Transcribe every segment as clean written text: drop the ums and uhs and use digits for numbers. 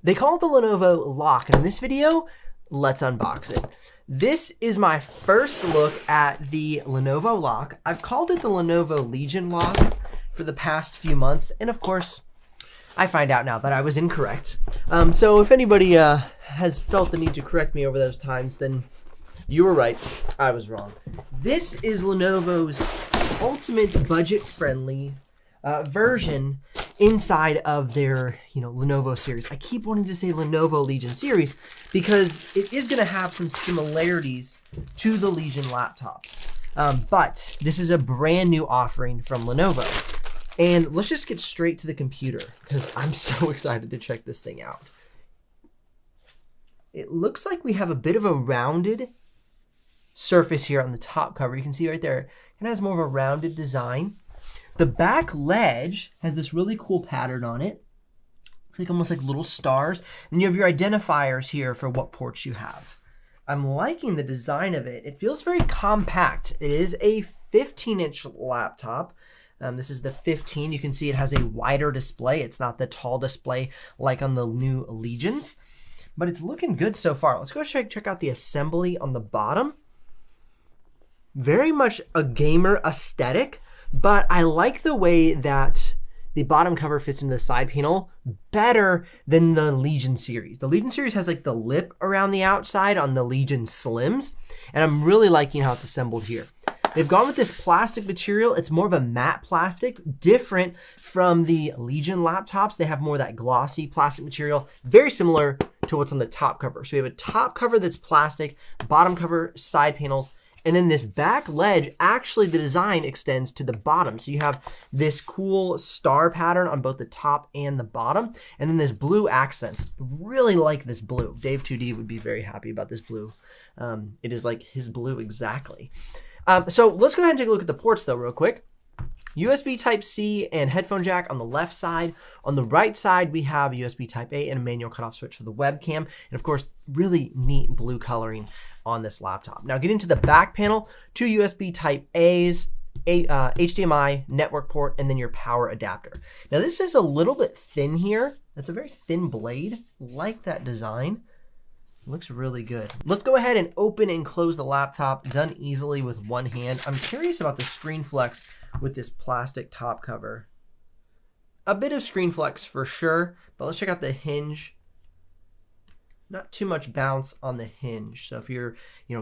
They call it the Lenovo Lock, and in this video, let's unbox it. This is my first look at the Lenovo Lock. I've called it the Lenovo Legion Lock for the past few months, and of course, I find out now that I was incorrect. So if anybody has felt the need to correct me over those times, then you were right, I was wrong. This is Lenovo's ultimate budget-friendly version inside of their, Lenovo series. I keep wanting to say Lenovo Legion series because it is going to have some similarities to the Legion laptops. But this is a brand new offering from Lenovo. And let's just get straight to the computer because I'm so excited to check this thing out. It looks like we have a bit of a rounded surface here on the top cover. You can see right there, it has more of a rounded design. The back ledge has this really cool pattern on it. Looks like almost like little stars. And you have your identifiers here for what ports you have. I'm liking the design of it. It feels very compact. It is a 15-inch laptop. This is the 15. You can see it has a wider display. It's not the tall display like on the new Legions, but it's looking good so far. Let's go check out the assembly on the bottom. Very much a gamer aesthetic, but I like the way that the bottom cover fits into the side panel better than the Legion series. The Legion series has like the lip around the outside on the Legion Slims, and I'm really liking how it's assembled here. They've gone with this plastic material. It's more of a matte plastic, different from the Legion laptops. They have more of that glossy plastic material, very similar to what's on the top cover. So we have a top cover that's plastic, bottom cover, side panels, and then this back ledge, actually the design extends to the bottom. So you have this cool star pattern on both the top and the bottom, and then this blue accents. Really like this blue. Dave 2D would be very happy about this blue. It is like his blue exactly. So let's go ahead and take a look at the ports though real quick. USB Type-C and headphone jack on the left side. On the right side, we have USB Type-A and a manual cutoff switch for the webcam. And of course, really neat blue coloring on this laptop. Now getting to the back panel, two USB Type-A's, HDMI, network port, and then your power adapter. Now this is a little bit thin here. That's a very thin blade. Like that design. Looks really good. Let's go ahead and open and close the laptop, done easily with one hand. I'm curious about the screen flex with this plastic top cover. A bit of screen flex for sure, but let's check out the hinge. Not too much bounce on the hinge. So if you're,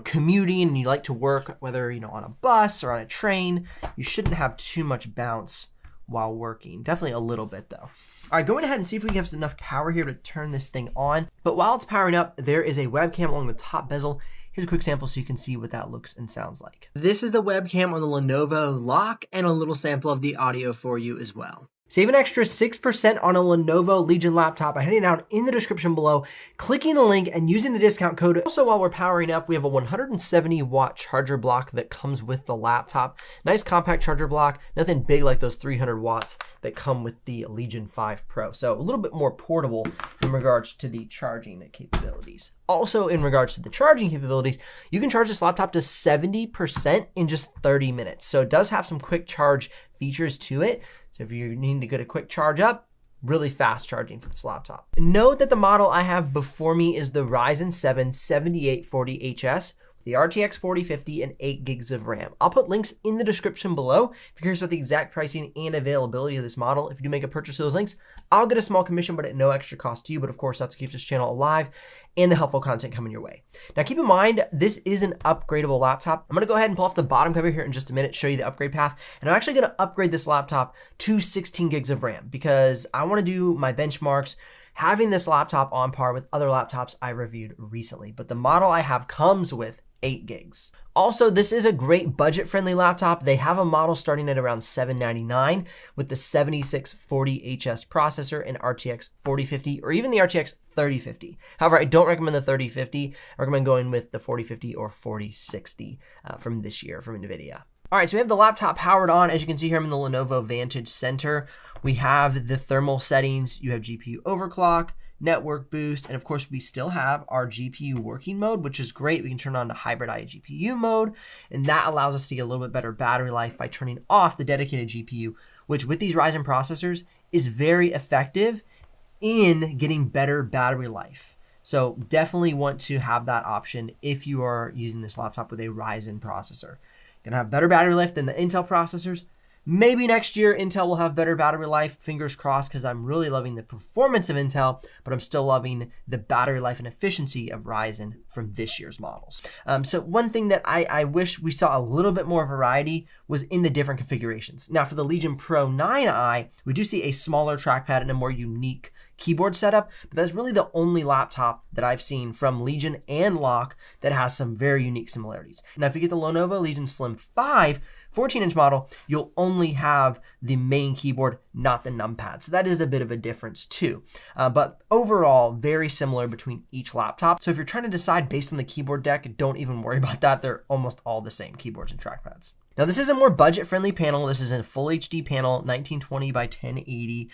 commuting and you like to work, whether, on a bus or on a train, you shouldn't have too much bounce while working. Definitely a little bit though. All right, going ahead and see if we have enough power here to turn this thing on. But while it's powering up, there is a webcam along the top bezel. Here's a quick sample so you can see what that looks and sounds like. This is the webcam on the Lenovo Lock and a little sample of the audio for you as well. Save an extra 6% on a Lenovo Legion laptop by heading down in the description below, clicking the link and using the discount code. Also, while we're powering up, we have a 170-watt charger block that comes with the laptop. Nice compact charger block, nothing big like those 300 watts that come with the Legion 5 Pro. So a little bit more portable in regards to the charging capabilities. Also, in regards to the charging capabilities, you can charge this laptop to 70% in just 30 minutes. So it does have some quick charge features to it. So if you need to get a quick charge up, really fast charging for this laptop. Note that the model I have before me is the Ryzen 7 7840HS, the RTX 4050 and 8 gigs of RAM. I'll put links in the description below. If you're curious about the exact pricing and availability of this model, if you do make a purchase of those links, I'll get a small commission, but at no extra cost to you. But of course, that's to keep this channel alive and the helpful content coming your way. Now keep in mind, this is an upgradable laptop. I'm gonna go ahead and pull off the bottom cover here in just a minute, show you the upgrade path. And I'm actually gonna upgrade this laptop to 16 gigs of RAM because I wanna do my benchmarks, having this laptop on par with other laptops I reviewed recently. But the model I have comes with 8 gigs. Also, this is a great budget-friendly laptop. They have a model starting at around $799 with the 7640HS processor and RTX 4050 or even the RTX 3050. However, I don't recommend the 3050. I recommend going with the 4050 or 4060 from this year from NVIDIA. All right, so we have the laptop powered on. As you can see here, I'm in the Lenovo Vantage Center. We have the thermal settings. You have GPU overclock, network boost, and of course we still have our GPU working mode, which is great. We can turn on to hybrid iGPU mode, and that allows us to get a little bit better battery life by turning off the dedicated GPU, which with these Ryzen processors is very effective in getting better battery life. So definitely want to have that option if you are using this laptop with a Ryzen processor. Gonna have better battery life than the Intel processors. Maybe next year Intel will have better battery life, fingers crossed, because I'm really loving the performance of Intel, but I'm still loving the battery life and efficiency of Ryzen from this year's models. So one thing that I wish we saw a little bit more variety was in the different configurations. Now for the Legion Pro 9i, we do see a smaller trackpad and a more unique keyboard setup, but that's really the only laptop that I've seen from Legion and LOQ that has some very unique similarities. Now if you get the Lenovo Legion Slim 5, 14-inch model, you'll only have the main keyboard, not the numpad. So that is a bit of a difference too. But overall, very similar between each laptop. So if you're trying to decide based on the keyboard deck, don't even worry about that. They're almost all the same, keyboards and trackpads. Now this is a more budget-friendly panel. This is a full HD panel, 1920 by 1080.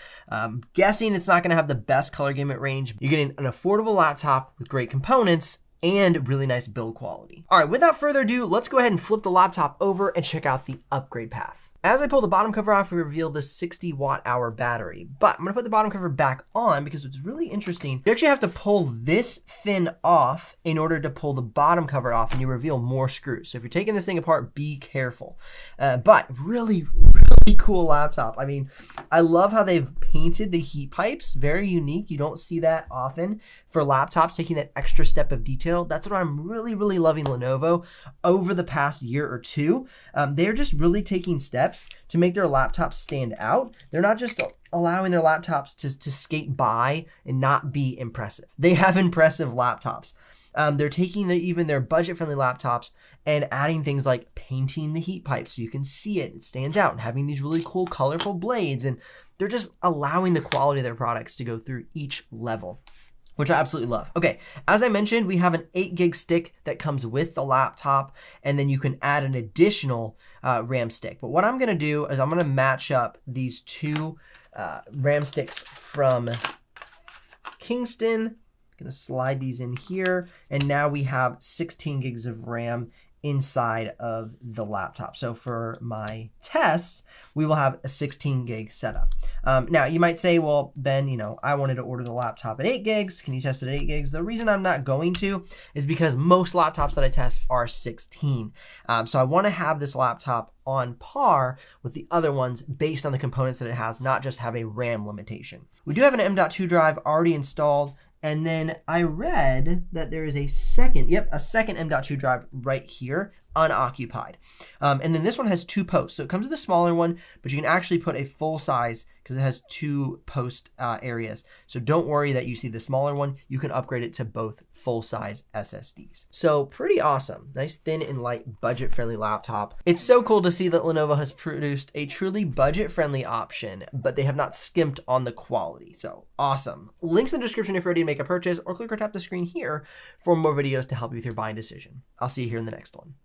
Guessing it's not gonna have the best color gamut range. You're getting an affordable laptop with great components and really nice build quality. All right, without further ado, let's go ahead and flip the laptop over and check out the upgrade path. As I pull the bottom cover off, we reveal the 60 watt-hour battery, but I'm gonna put the bottom cover back on because what's really interesting, you actually have to pull this fin off in order to pull the bottom cover off, and you reveal more screws. So if you're taking this thing apart, be careful. But really cool laptop. I mean, I love how they've painted the heat pipes, very unique. You don't see that often for laptops, taking that extra step of detail. That's what I'm really loving Lenovo over the past year or two. They're just really taking steps to make their laptops stand out. They're not just allowing their laptops to skate by and not be impressive. They have impressive laptops. They're taking even their budget-friendly laptops and adding things like painting the heat pipe so you can see it, it stands out, and having these really cool colorful blades, and they're just allowing the quality of their products to go through each level, which I absolutely love. Okay, as I mentioned, we have an 8 gig stick that comes with the laptop, and then you can add an additional RAM stick. But what I'm gonna do is I'm gonna match up these two RAM sticks from Kingston. Gonna slide these in here, and now we have 16 gigs of RAM inside of the laptop. So for my tests, we will have a 16 gig setup. Now you might say, well, Ben, you know, I wanted to order the laptop at 8 gigs. Can you test it at 8 gigs? The reason I'm not going to is because most laptops that I test are 16. So I wanna have this laptop on par with the other ones based on the components that it has, not just have a RAM limitation. We do have an M.2 drive already installed. And then I read that there is a second M.2 drive right here, unoccupied. And then this one has 2 posts. So it comes with a smaller one, but you can actually put a full size because it has 2 post areas. So don't worry that you see the smaller one. You can upgrade it to both full size SSDs. So pretty awesome. Nice, thin and light, budget-friendly laptop. It's so cool to see that Lenovo has produced a truly budget-friendly option, but they have not skimped on the quality. So awesome. Links in the description if you're ready to make a purchase, or click or tap the screen here for more videos to help you with your buying decision. I'll see you here in the next one.